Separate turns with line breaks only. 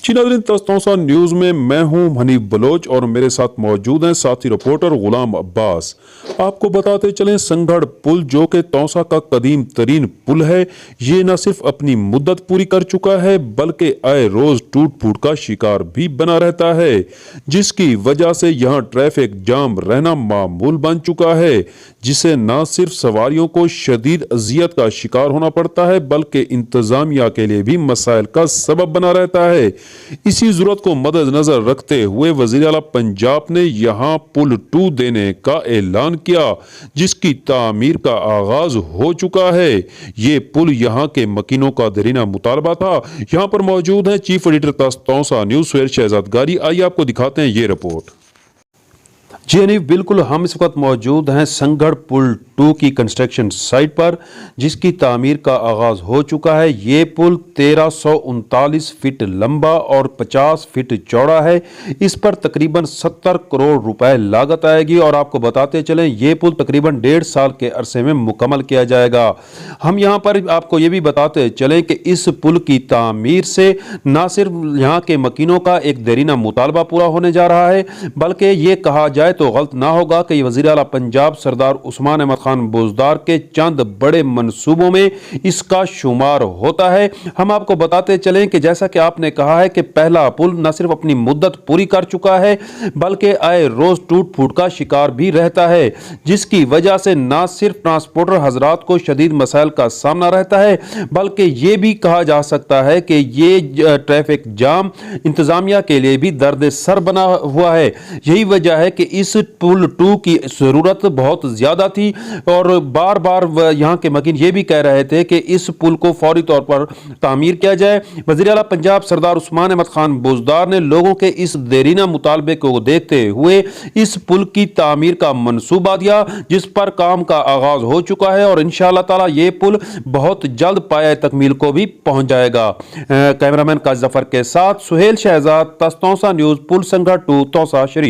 जी नाज़रीन, तौसा न्यूज़ में मैं हूं हनीफ बलोच और मेरे साथ मौजूद हैं साथी रिपोर्टर गुलाम अब्बास। आपको बताते चलें, संगढ़ पुल जो कि तौसा का कदीम तरीन पुल है, ये न सिर्फ अपनी मुद्दत पूरी कर चुका है बल्कि आए रोज टूट फूट का शिकार भी बना रहता है, जिसकी वजह से यहाँ ट्रैफिक जाम रहना मामूल बन चुका है, जिसे न सिर्फ सवारियों को शदीद अजियत का शिकार होना पड़ता है बल्कि इंतजामिया के लिए भी मसाइल का सबब बना रहता है। इसी जरूरत को मद्देनजर रखते हुए वज़ीर आला पंजाब ने यहाँ पुल 2 देने का ऐलान किया, जिसकी तामीर का आगाज हो चुका है। ये पुल यहाँ के मकीनों का दरीना मुतालबा था। यहाँ पर मौजूद है चीफ एडिटर तौसा न्यूज़ सुहेल शहजाद गारी। आइए आपको दिखाते हैं ये रिपोर्ट। जी हनीफ, बिल्कुल हम इस वक्त मौजूद हैं संगढ़ पुल 2 की कंस्ट्रक्शन साइट पर, जिसकी तामीर का आगाज हो चुका है। ये पुल 1339 फीट लंबा और 50 फीट चौड़ा है। इस पर तकरीबन 70 करोड़ रुपए लागत आएगी और आपको बताते चलें, ये पुल तकरीबन 1.5 साल के अरसे में मुकम्मल किया जाएगा। हम यहाँ पर आपको ये भी बताते चलें कि इस पुल की तामीर से न सिर्फ यहाँ के मकीनों का एक देरीना मुतालबा पूरा होने जा रहा है, बल्कि ये कहा जाए तो गलत ना होगा कि वज़ीर आला पंजाब सरदार उस्मान अहमद खान बुज़दार के चंद बड़े मंसूबों में इसका शुमार होता है। हम आपको बताते चलें कि जैसा कि आपने कहा है कि पहला पुल न सिर्फ अपनी मुद्दत पूरी कर चुका है बल्कि आए रोज टूट फूट का शिकार भी रहता है, जिसकी वजह से न सिर्फ ट्रांसपोर्टर हजरात को शदीद मसाइल का सामना रहता है बल्कि ये भी कहा जा सकता है कि ये ट्रैफिक जाम इंतजामिया के लिए भी दर्द सर बना हुआ है। यही वजह है कि इस पुल 2 की जरूरत बहुत ज्यादा थी और बार बार यहां के मकीन ये भी कह रहे थे कि इस पुल को फौरी तौर पर तामीर किया जाए। वज़ीर आला पंजाब सरदार उस्मान अहमद खान बुज़दार ने लोगों के इस देरीना मुतालबे को देखते हुए इस पुल की तामीर का मंसूबा दिया, जिस पर काम का आगाज हो चुका है और इंशाअल्लाह ताला ये पुल बहुत जल्द पाया तकमील को भी पहुंच जाएगा। कैमरामैन काजी जफर के साथ सुहेल शहजाद, तौसा न्यूज़, पुल संगढ़ 2, तौसा शरीफ।